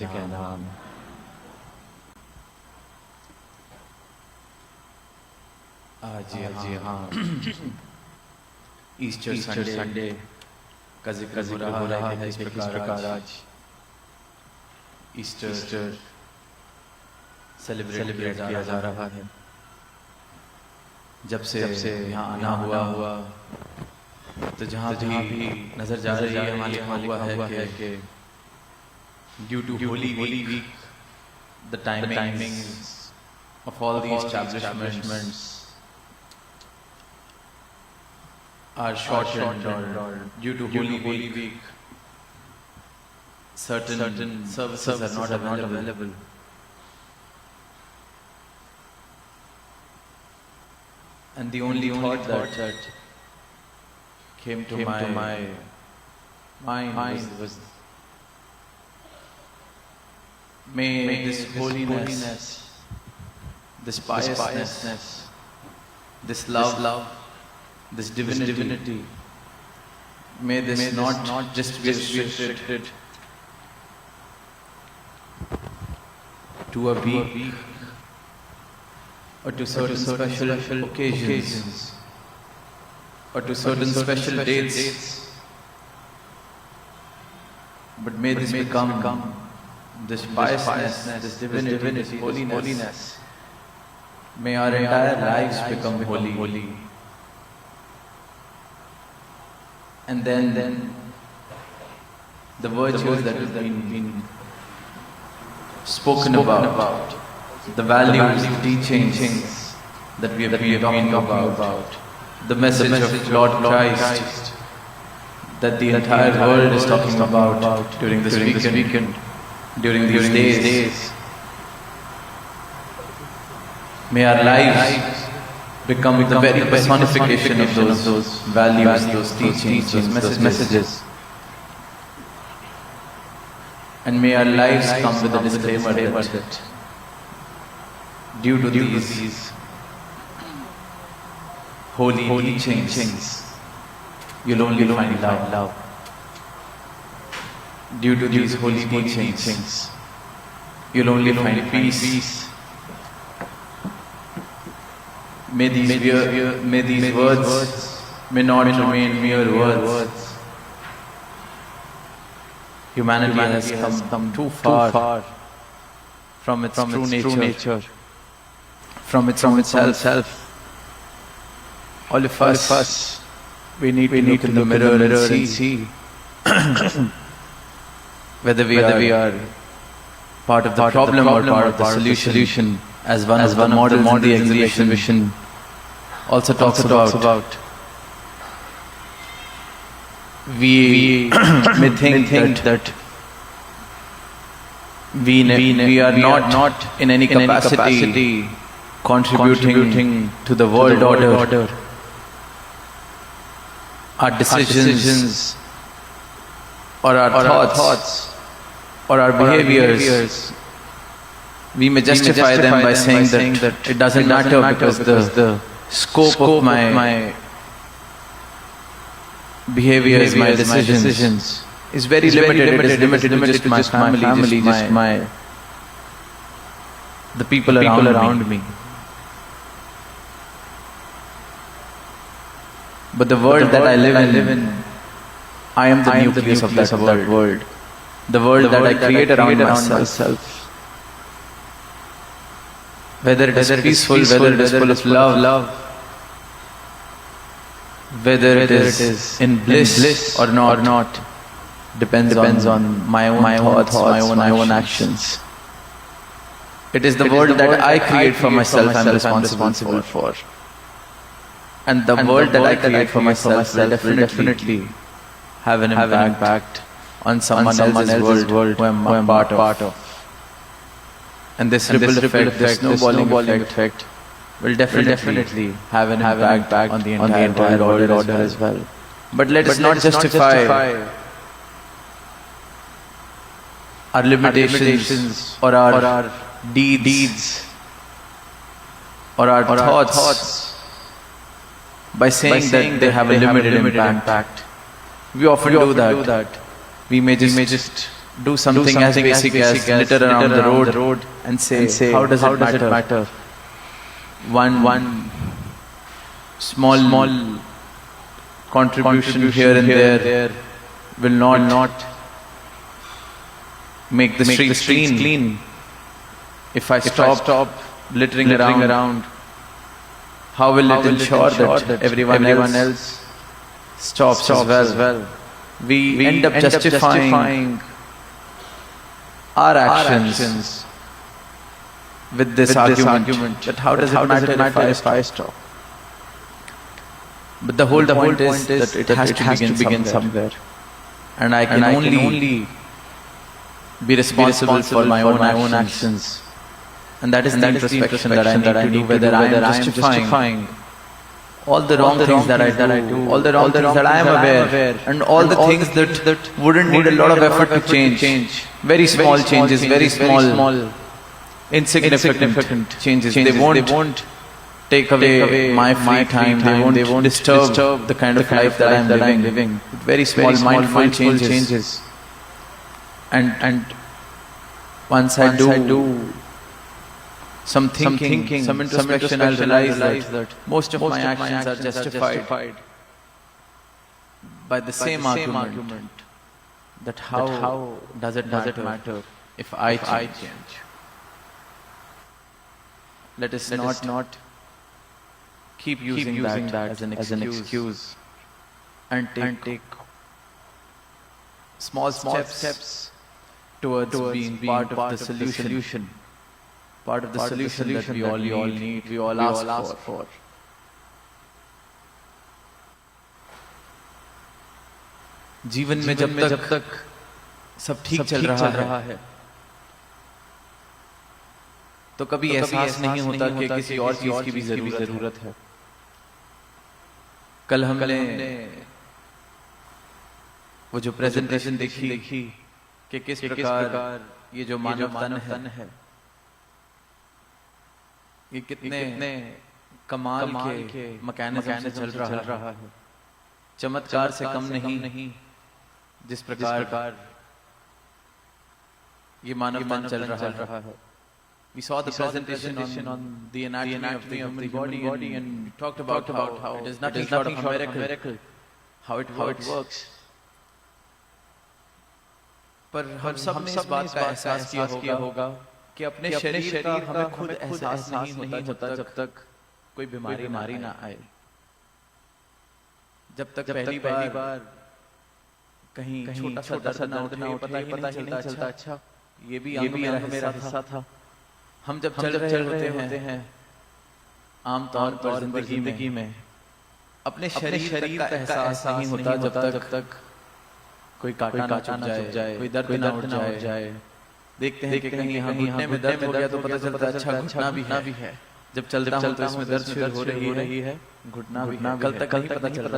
कहना जी हाँ Easter Sunday का जिक्र हो रहा है। इस प्रकार आज ईस्टर सेलिब्रेट किया जा रहा है। जब से यहाँ आना हुआ तो जहाँ भी नजर जा रही है हमारे हुआ है कि due to Holi week the timings of all the establishments are shortened or due to Holy Week certain services are not available. And the only thought that came to my mind was may this holiness, this piousness, this love, this divinity, may this not just be restricted to a week or to certain special occasions or to certain special dates, but may this become this piousness, this divinity, this holiness. May our entire lives become holy. And then the virtues that have been spoken about, the values, the teachings that we have been talking about, the message of Lord Christ that the entire world is talking about during this weekend, during these days. May our lives become the very personification of those values, those teachings, those messages. And may our lives come with a disclaimer that due to these holy teachings, you'll only find love. Due to these holy teachings, you'll only find peace. May these words may not remain mere words. Humanity has come too far from its true nature, from its own self. All of us, we need to look in the mirror and see whether we are part of the problem or part of the solution. As one of the models in the exhibition also talks about. We may think that we are not in any capacity contributing to the world order. Our decisions or our thoughts or our behaviors, we may justify them by saying that it doesn't matter because the scope of my behaviors, my decisions is very limited. It is limited to just my family, just the people around me. But the world that I live in, I am the nucleus of that world. The world that I create around myself. Whether it is peaceful, whether it is full of love, whether it is in bliss or not, depends on my own thoughts, my own actions. It is the world that I create for myself I am responsible for. And the world that I create for myself will definitely have an impact on someone else's world who I am part of. And this ripple effect, this snowballing effect will definitely have an impact on the entire order as well. But let us not justify our limitations or our deeds or our thoughts by saying that they have a limited impact. We often do that. We may just do something as basic as litter around the road and say, how does it matter? One small contribution here and there will not make the streets clean. If I stop littering around, how will it ensure that everyone else stops as well? We end up justifying our actions with this argument that how does it matter if I stop? But the whole point is that it has to begin somewhere. And I can only be responsible for my own actions. And that is the introspection that I need to do, whether I am justifying all the wrong things that I do, all the wrong things that I am aware, and all the things that wouldn't need a lot of effort to change. Very small changes, very small, insignificant changes. They won't take away my free time. They won't disturb the kind of life that I am living. Very small, mindful changes. And once I do some thinking, some introspection, I'll realize that most of my actions are justified by the same argument that how does it matter if I change? Let us not keep using that as an excuse and take small steps towards being part of the solution. Part of the solution that we all need, we all ask for. जीवन में जब तक सब ठीक चल रहा है तो कभी एहसास नहीं होता कि किसी और चीज की भी जरूरत है। कल हमने वो जो प्रेजेंटेशन देखी कि किस प्रकार ये जो मानव तन है ये कितने कमाल के मैकेनिज्म से चल रहा है, चमत्कार से कम नहीं। जिस प्रकार ये मानव तन चल रहा है। We saw the presentation on the anatomy of the human body and talked about how it is nothing short of a miracle, how it works. पर हम सब ने इस बात का एहसास किया होगा कि अपने शरीर का हमें खुद एहसास नहीं होता जब तक कोई बीमारी ना आए, जब तक पहली बार कहीं छोटा सा दर्द ना उठे, पता ही नहीं चलता अच्छा ये भी अंग मेरा हिस्सा था। हम जब चल रहे होते हैं आम तौर पर जिंदगी में अपने शरीर का एहसास नहीं होता जब तक कोई काटा ना चुभ जाए, कोई दर्द ना उठ जाए। देखते हैं कि कहीं हम घुटने में दर्द हो गया तो पता चलता है अच्छा घुटना भी है। जब चलता हूं तो इसमें दर्द शुरू हो रही है, घुटना भी है। कल तक नहीं पता चलता।